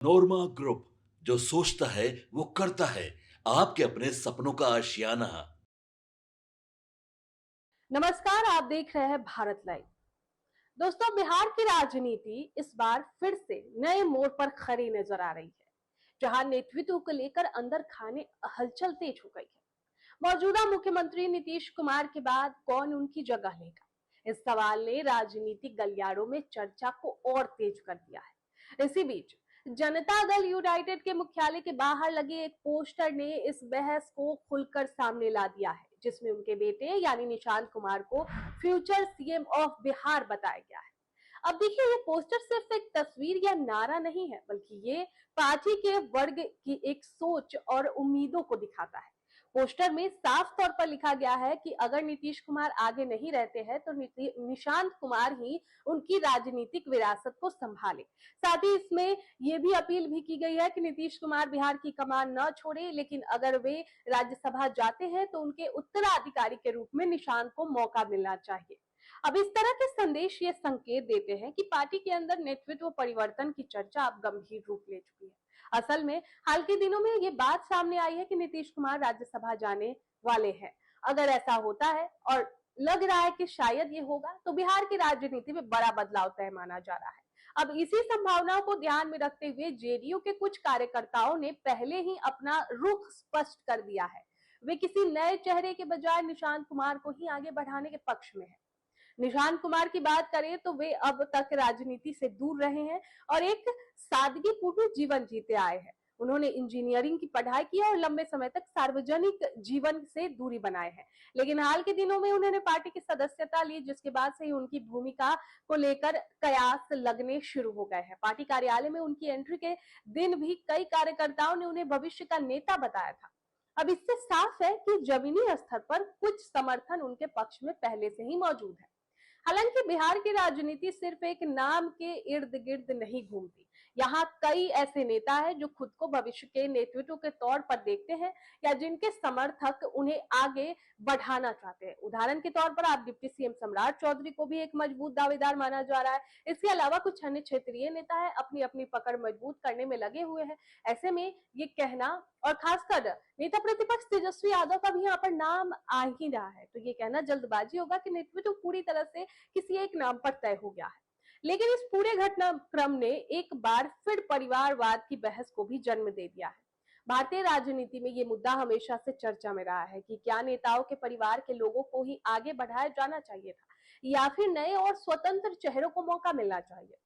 नोरमा group, जो सोचता है वो करता है। आपके अपने सपनों का आशियाना। नमस्कार, आप देख रहे हैं भारत लाइव। दोस्तों, बिहार की राजनीति इस बार फिर से नए मोड़ पर खड़ी नजर आ रही है, जहां नेतृत्व को लेकर अंदर खाने हलचल तेज हो गई है। मौजूदा मुख्यमंत्री नीतीश कुमार के बाद कौन उनकी जगह लेगा, इस सवाल ने राजनीतिक गलियारों में चर्चा को और तेज कर दिया है। इसी बीच जनता दल यूनाइटेड के मुख्यालय के बाहर लगे एक पोस्टर ने इस बहस को खुलकर सामने ला दिया है, जिसमें उनके बेटे यानी निशांत कुमार को फ्यूचर सीएम ऑफ बिहार बताया गया है। अब देखिए, ये पोस्टर सिर्फ एक तस्वीर या नारा नहीं है, बल्कि ये पार्टी के वर्ग की एक सोच और उम्मीदों को दिखाता है। पोस्टर में साफ तौर पर लिखा गया है कि अगर नीतीश कुमार आगे नहीं रहते हैं तो निशांत कुमार ही उनकी राजनीतिक विरासत को संभाले। साथ ही इसमें यह भी अपील भी की गई है कि नीतीश कुमार बिहार की कमान न छोड़े, लेकिन अगर वे राज्यसभा जाते हैं तो उनके उत्तराधिकारी के रूप में निशांत को मौका मिलना चाहिए। अब इस तरह के संदेश ये संकेत देते हैं कि पार्टी के अंदर नेतृत्व परिवर्तन की चर्चा अब गंभीर रूप ले चुकी है। असल में हाल के दिनों में ये बात सामने आई है कि नीतीश कुमार राज्यसभा जाने वाले हैं। अगर ऐसा होता है, और लग रहा है कि शायद ये होगा, तो बिहार की राजनीति में बड़ा बदलाव तय माना जा रहा है। अब इसी संभावनाओं को ध्यान में रखते हुए जेडीयू के कुछ कार्यकर्ताओं ने पहले ही अपना रुख स्पष्ट कर दिया है। वे किसी नए चेहरे के बजाय निशांत कुमार को ही आगे बढ़ाने के पक्ष में है। निशांत कुमार की बात करें तो वे अब तक राजनीति से दूर रहे हैं और एक सादगीपूर्ण जीवन जीते आए हैं। उन्होंने इंजीनियरिंग की पढ़ाई की और लंबे समय तक सार्वजनिक जीवन से दूरी बनाए हैं। लेकिन हाल के दिनों में उन्होंने पार्टी की सदस्यता ली, जिसके बाद से ही उनकी भूमिका को लेकर कयास लगने शुरू हो गए हैं। पार्टी कार्यालय में उनकी एंट्री के दिन भी कई कार्यकर्ताओं ने उन्हें भविष्य का नेता बताया था। अब इससे साफ है कि जमीनी स्तर पर कुछ समर्थन उनके पक्ष में पहले से ही मौजूद है। हालांकि बिहार की राजनीति सिर्फ एक नाम के इर्द गिर्द नहीं घूमती। यहाँ कई ऐसे नेता हैं जो खुद को भविष्य के नेतृत्व के तौर पर देखते हैं, या जिनके समर्थक उन्हें आगे बढ़ाना चाहते हैं। उदाहरण के तौर पर आप डिप्टी सीएम सम्राट चौधरी को भी एक मजबूत दावेदार माना जा रहा है। इसके अलावा कुछ अन्य क्षेत्रीय नेता है अपनी अपनी पकड़ मजबूत करने में लगे हुए हैं। ऐसे में ये कहना, और खासकर नेता प्रतिपक्ष तेजस्वी यादव का भी यहाँ पर नाम आ ही रहा है, तो ये कहना जल्दबाजी होगा कि नेतृत्व पूरी तरह से किसी एक नाम पर तय हो गया है। लेकिन इस पूरे घटनाक्रम ने एक बार फिर परिवारवाद की बहस को भी जन्म दे दिया है। भारतीय राजनीति में ये मुद्दा हमेशा से चर्चा में रहा है कि क्या नेताओं के परिवार के लोगों को ही आगे बढ़ाया जाना चाहिए था, या फिर नए और स्वतंत्र चेहरों को मौका मिलना चाहिए।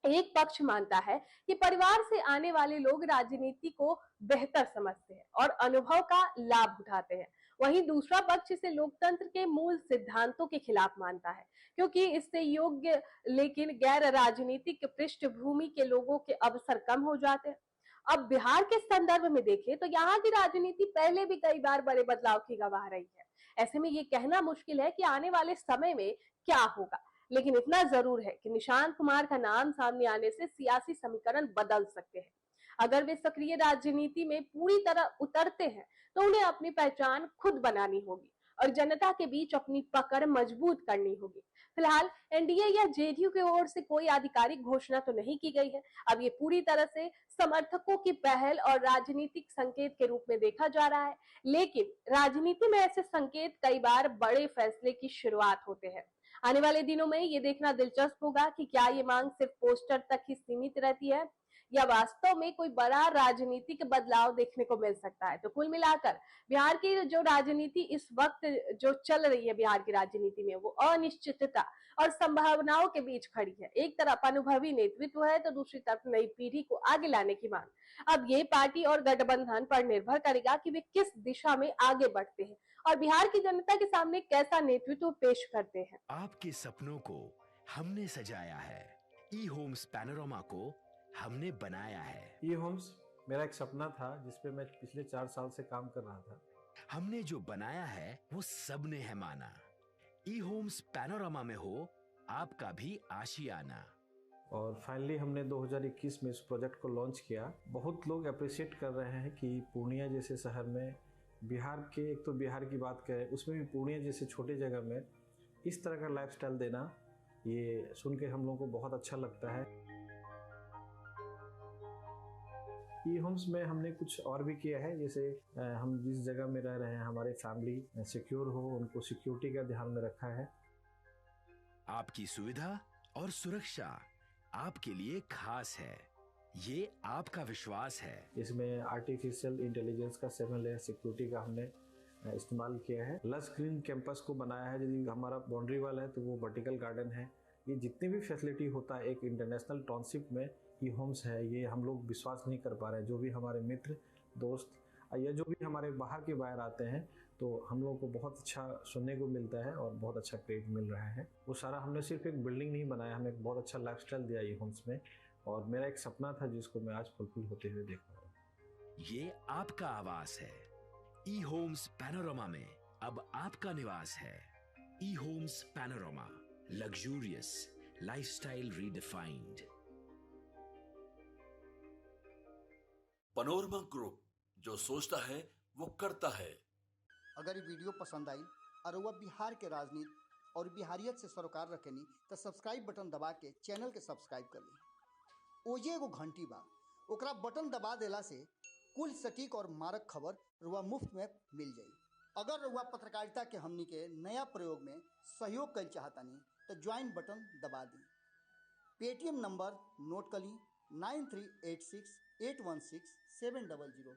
एक पक्ष मानता है कि परिवार से आने वाले लोग राजनीति को बेहतर समझते हैं और अनुभव का लाभ उठाते हैं। वहीं दूसरा पक्ष इसे लोकतंत्र के मूल सिद्धांतों के खिलाफ मानता है, क्योंकि इससे योग्य लेकिन गैर राजनीतिक पृष्ठभूमि के लोगों के अवसर कम हो जाते हैं। अब बिहार के संदर्भ में देखें तो यहाँ की राजनीति पहले भी कई बार बड़े बदलाव की गवाह रही है। ऐसे में ये कहना मुश्किल है कि आने वाले समय में क्या होगा, लेकिन इतना जरूर है कि निशांत कुमार का नाम सामने आने से सियासी समीकरण बदल सकते हैं। अगर वे सक्रिय राजनीति में पूरी तरह उतरते हैं तो उन्हें अपनी पहचान खुद बनानी होगी और जनता के बीच अपनी पकड़ मजबूत करनी होगी। फिलहाल एनडीए या जेडीयू की ओर से कोई आधिकारिक घोषणा तो नहीं की गई है। अब ये पूरी तरह से समर्थकों की पहल और राजनीतिक संकेत के रूप में देखा जा रहा है। लेकिन राजनीति में ऐसे संकेत कई बार बड़े फैसले की शुरुआत होते हैं। आने वाले दिनों में ये देखना दिलचस्प होगा कि क्या ये मांग सिर्फ पोस्टर तक ही सीमित रहती है, या वास्तव में कोई बड़ा राजनीतिक बदलाव देखने को मिल सकता है। तो कुल मिलाकर बिहार की जो राजनीति इस वक्त जो चल रही है, बिहार की राजनीति में वो अनिश्चितता और संभावनाओं के बीच खड़ी है। एक तरफ अनुभवी नेतृत्व है तो दूसरी तरफ नई पीढ़ी को आगे लाने की मांग। अब ये पार्टी और गठबंधन पर निर्भर करेगा कि वे किस दिशा में आगे बढ़ते हैं और बिहार की जनता के सामने कैसा नेतृत्व पेश करते हैं। आपके सपनों को हमने सजाया है। ई होम्स पैनोरामा को हमने बनाया है। ई होम्स मेरा एक सपना था जिस पे मैं पिछले 4 साल से काम कर रहा था। हमने जो बनाया है वो सबने है माना। ई होम्स पैनोरामा में हो आपका भी आशियाना। और फाइनली हमने 2021 में इस प्रोजेक्ट को लॉन्च किया। बहुत लोग अप्रिशिएट कर रहे हैं कि पूर्णिया जैसे शहर में, बिहार के, एक तो बिहार की बात करें उसमें भी पूर्णिया जैसे छोटे जगह में इस तरह का लाइफस्टाइल देना, ये सुन के हम लोगों को बहुत अच्छा लगता है। ई होम्स में हमने कुछ और भी किया है, जैसे हम जिस जगह में रह रहे हैं हमारे फैमिली सिक्योर हो, उनको सिक्योरिटी का ध्यान में रखा है। आपकी सुविधा और सुरक्षा आपके लिए खास है, ये आपका विश्वास है। इसमें आर्टिफिशियल इंटेलिजेंस का 7 लेयर सिक्योरिटी का हमने इस्तेमाल किया है। लस ग्रीन कैंपस को बनाया है, यदि हमारा बाउंड्री वाल है तो वो वर्टिकल गार्डन है। ये जितनी भी फैसिलिटी होता है एक इंटरनेशनल टाउनशिप में ई होम्स है, ये हम लोग विश्वास नहीं कर पा रहे हैं। जो भी हमारे मित्र दोस्त या जो भी हमारे बाहर के बाहर आते हैं तो हम लोगों को बहुत अच्छा सुनने को मिलता है और बहुत अच्छा क्रेडिट मिल रहा है। वो सारा हमने सिर्फ एक बिल्डिंग नहीं बनाया, हमें एक बहुत अच्छा लाइफस्टाइल दिया ई होम्स में, और मेरा एक सपना था जिसको मैं आज फुलफिल होते हुए देख रहा हूँ। ये आपका आवास है। ई होम्स पैनोरामा में अब आपका निवास है। E Homes Panorama, luxurious lifestyle redefined. Panorama group, जो सोचता है वो करता है। अगर ये वीडियो पसंद आई और वह बिहार के राजनीति और बिहारियत से सरोकार रखेनी तो सब्सक्राइब बटन दबा के चैनल के सब्सक्राइब कर ली। ओजे एगो घंटी बा, ओकरा बटन दबा देला से कुल सटीक और मारक खबर रुआ मुफ्त में मिल जाई। अगर रुआ पत्रकारिता के हमनी के नया प्रयोग में सहयोग कर चाहतानी तो ज्वाइन बटन दबा दी। पेटीएम नंबर नोट कर ली 9386816700।